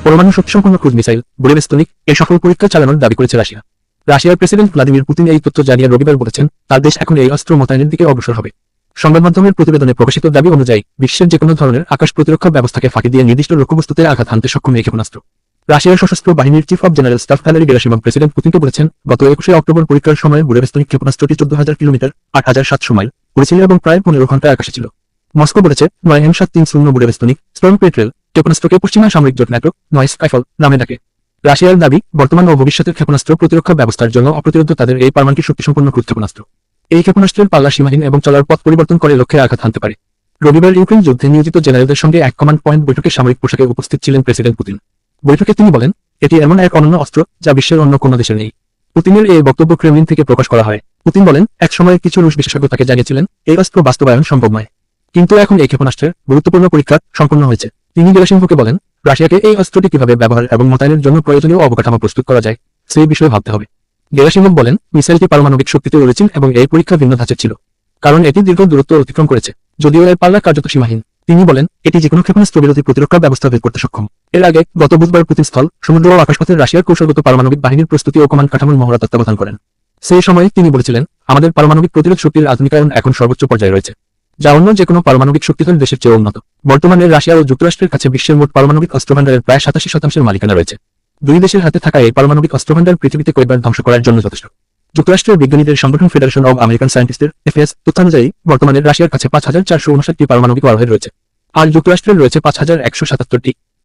পরমাণু শক্তিসম্পন্ন cruise missile Burevestnik এর সফল পরীক্ষা চালানোর দাবি করেছে রাশিয়া। রাশিয়ার প্রেসিডেন্ট ভ্লাদিমির পুতিন এই তথ্য জানিয়ে রবিবার বলেছেন তার দেশ এখন এই অস্ত্র মোতায়েনের দিকে অগ্রসর হবে। সংবাদ মাধ্যমের প্রতিবেদনে প্রকাশিত দাবি অনুযায়ী বিশ্বের যেকোনো ধরনের আকাশ প্রতিরক্ষা ব্যবস্থাকে ফাঁকি দিয়ে নির্দিষ্ট লক্ষ্যবস্তুতে আঘাত হানতে সক্ষম এই ক্ষেপণাস্ত্র। রাশিয়ার সশস্ত্র বাহিনীর chief of general staff Valery Gerasimov president পুতিনকে বলেছেন, গত 21 অক্টোবর পরীক্ষার সময় বুরেভেস্তনিক ক্ষেপণাস্ত্রটি 14,000 কিলোমিটার 8,700 মাইল উড়েছিল এবং প্রায় 15 ঘন্টা আকাশে ছিল। মস্কো বলেছে 9M730 বুরেভেস্তনিক স্টর্ম পেট্রেল ক্ষেপণাস্ত্রকে পশ্চিমা সামরিক জোট ন্যাটো স্কাইফল নামে ডাকে। রাশিয়ার দাবি, বর্তমান ও ভবিষ্যতের ক্ষেপণাস্ত্র প্রতিরক্ষা ব্যবস্থার জন্য অপ্রতিরোধ্য তাদের এই পারমাণবিক শক্তিসম্পন্ন ক্রুজ ক্ষেপণাস্ত্র। এই ক্ষেপণাস্ত্রের পাল্লা সীমাহীন এবং চলার পথ পরিবর্তন করে লক্ষ্যে আঘাত হানতে পারে। রবিবার ইউক্রেন যুদ্ধে নিয়োজিত জেনারেলদের সঙ্গে এক কমান্ড পয়েন্ট বৈঠকে সামরিক পোশাকে উপস্থিত ছিলেন প্রেসিডেন্ট পুতিন। বৈঠকে তিনি বলেন, এটি এমন এক অনন্য অস্ত্র যা বিশ্বের অন্য কোনো দেশের নেই। পুতিনের এই বক্তব্য ক্রেমলিন থেকে প্রকাশ করা হয়। পুতিন বলেন, এক সময় কিছু রুশ বিশেষজ্ঞ তাকে জানিয়েছিলেন এই অস্ত্র বাস্তবায়ন সম্ভব নয়, কিন্তু এখন এই ক্ষেপণাস্ত্রের গুরুত্বপূর্ণ পরীক্ষা সম্পন্ন হয়েছে। তিনি গেরাসিমভকে বলেন, রাশিয়াকে এই অস্ত্রটি কিভাবে ব্যবহার এবং মোতায়েনের জন্য প্রয়োজনীয় অবকাঠামো প্রস্তুত করা যায় সেই বিষয়ে ভাবতে হবে। গেরাসিমভ বলেন, মিসাইলটি পারমাণবিক শক্তিতে উড়েছিল এবং এই পরীক্ষা ভিন্ন ধাঁচের ছিল, কারণ এটি দীর্ঘ দূরত্ব অতিক্রম করেছে, যদিও এর পাল্লা কার্যত সীমাহীন। তিনি বলেন, এটি যেকোনো ক্ষেপণাস্ত্র বিরোধী প্রতিরক্ষা ব্যবস্থা ভেদ করতে সক্ষম। এর আগে গত বুধবার পুতিন স্থল, সমুদ্র ও আকাশপথের রাশিয়ার কৌশলগত পারমাণবিক বাহিনীর প্রস্তুতি ও কমান্ড কাঠামোর মহড়া তত্ত্বাবধান করেন। সেই সময় তিনি বলেছিলেন, আমাদের পারমাণবিক প্রতিরোধ শক্তির আধুনিকায়ন এখন সর্বোচ্চ পর্যায়ে রয়েছে, যা অন্য যেকোনো পারমাণবিক শক্তিধর দেশের চেয়ে উন্নত। বর্তমানে রাশিয়া ও যুক্তরাষ্ট্রের কাছে বিশ্বের মোট পারমাণবিক অস্ত্রভান্ডারের প্রায় 87% মালিকানা রয়েছে। দুই দেশের হাতে থাকা এই পারমাণবিক অস্ত্রভান্ডার পৃথিবীতে কয়েকবার ধ্বংস করার জন্য যথেষ্ট। যুক্তরাষ্ট্রের বিজ্ঞানীদের সংগঠন ফেডারেশন অব আমেরিকান সায়েন্টিস্টের FAS তথ্যানুযায়ী বর্তমানে রাশিয়ার কাছে 5,459টি পারমাণবিক ওয়ারহেড রয়েছে, আর যুক্তরাষ্ট্রের রয়েছে 5,177টি।